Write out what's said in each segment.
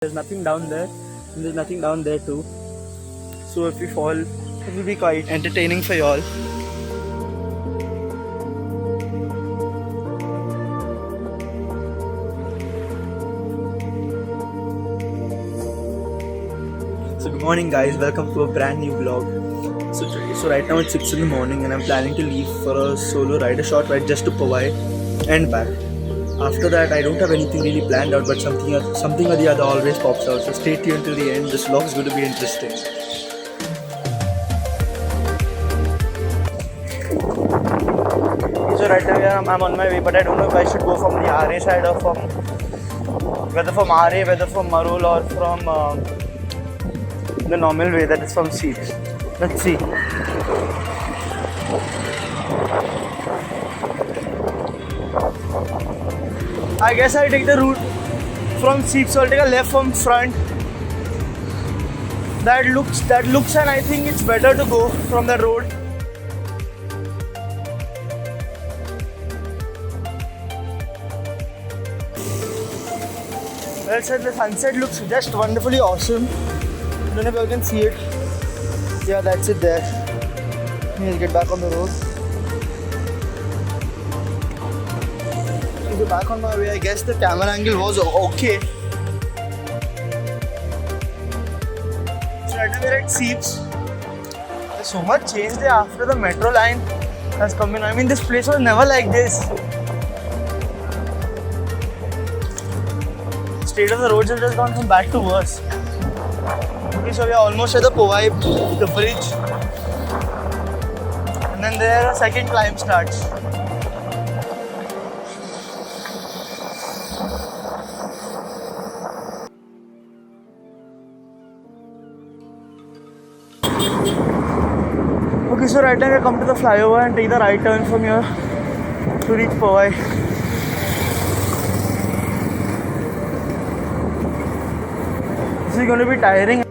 There's nothing down there, and there's nothing down there too. So if we fall, it will be quite entertaining for y'all. So good morning guys, welcome to a brand new vlog. So right now it's 6 in the morning and I'm planning to leave for a solo ride, a short ride just to Powai and back. After that I don't have anything really planned out, but something or the other always pops out. So stay tuned till the end, this vlog is going to be interesting. So right now I'm on my way, but I don't know if I should go from the RA side or whether from RA, whether from Marul or from the normal way, that is from Seeps. Let's see. I guess I'll take the route from Seeps, so I'll take a left from front. That looks and I think it's better to go from the road. Well said, the sunset looks just wonderfully awesome. I don't know if you can see it. Yeah, that's it there. Let's get back on the road. So back on my way, I guess the camera angle was okay. So right now we're at Seeps. There's so much change there after the metro line has come in. I mean, this place was never like this. State of the roads have just gone from bad to worse. Okay, so we are almost at the Powai, the bridge. And then there a second climb starts. Okay, so right now we come to the flyover and take the right turn from here to reach Powai. This is going to be tiring.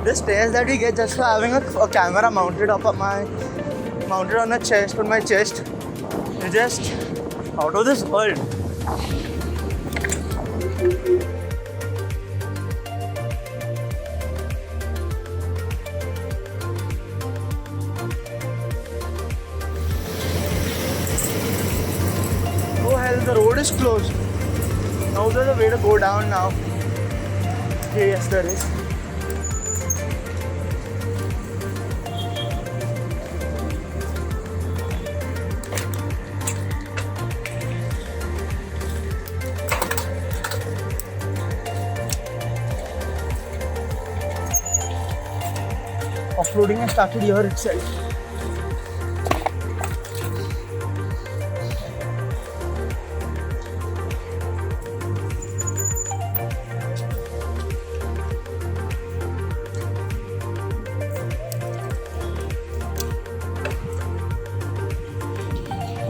The stairs that we get just for having a camera mounted on my chest, is just out of this world. Oh hell, the road is closed. Now there's a way to go down now. Okay, yes there is. Offroading has started here itself.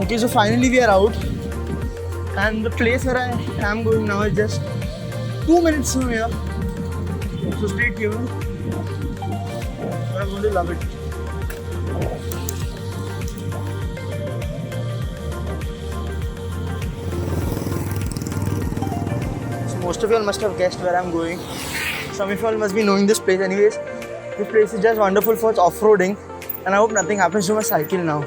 Okay, so finally we are out, and the place where I am going now is just 2 minutes from here. So stay tuned. I'm going to love it. So most of you all must have guessed where I'm going. Some of you all must be knowing this place. Anyways, this place is just wonderful for its off-roading, and I hope nothing happens to my cycle now.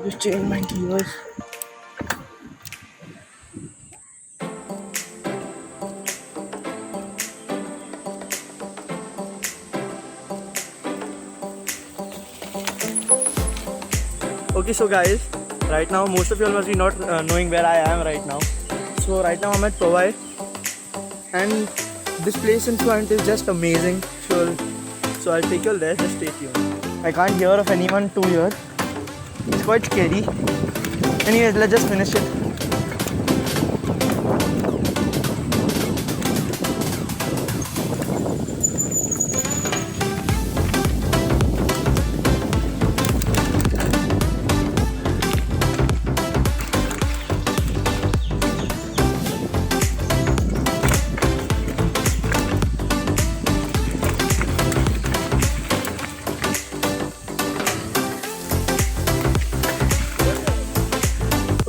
Just change my gears. Okay, so guys, right now most of you all must be not knowing where I am right now. So right now I'm at Powai, and this place in front is just amazing. Sure. So I'll take you all there, just stay tuned. I can't hear of anyone to here. It's quite scary. Anyways, let's just finish it.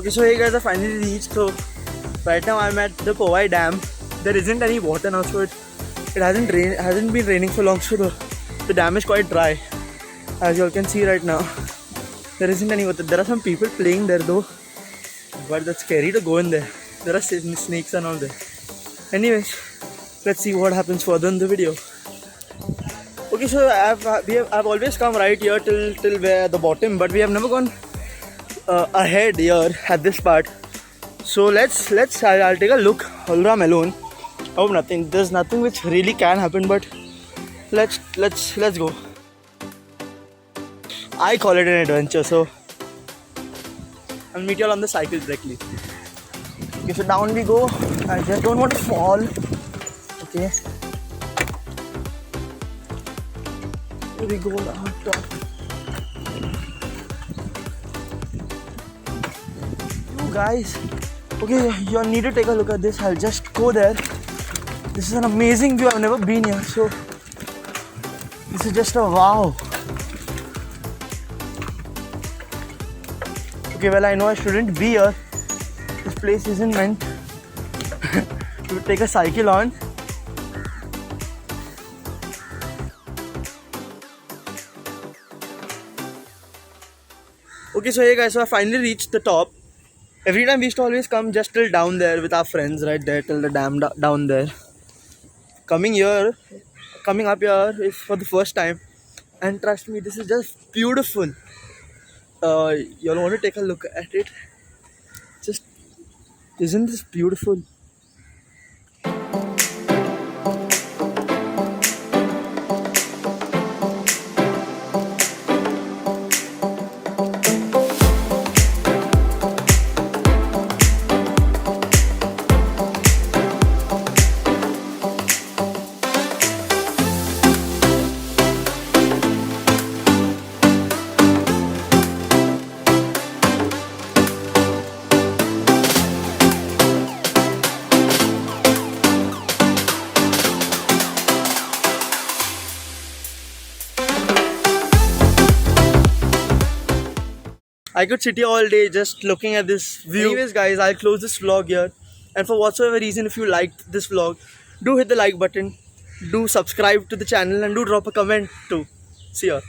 Okay, so hey guys, I finally reached. So right now I'm at the Powai Dam. There isn't any water now, so it hasn't been raining for long, so the dam is quite dry. As you all can see right now, there isn't any water. There are some people playing there though, but that's scary to go in there. There are snakes and all there. Anyways, let's see what happens further in the video. Okay, so I've always come right here till where the bottom, but we have never gone ahead here at this part. So I'll take a look. Although I'm alone, I hope there's nothing which really can happen, but let's go. I call it an adventure, so I'll meet you all on the cycle directly. Okay, so down we go. I just don't want to fall. Okay. Here we go down top. You guys, okay, you need to take a look at this. I'll just go there. This is an amazing view. I've never been here, so this is just a wow. Okay, well, I know I shouldn't be here. This place isn't meant to take a cycle on. Okay, so hey guys, so I finally reached the top. Every time we used to always come just till down there with our friends, right there till the dam down there. Coming up here is for the first time, and trust me, this is just beautiful. You'll want to take a look at it. Just isn't this beautiful? I could sit here all day just looking at this view. Anyways guys, I'll close this vlog here. And for whatsoever reason, if you liked this vlog, do hit the like button, do subscribe to the channel, and do drop a comment too. See ya.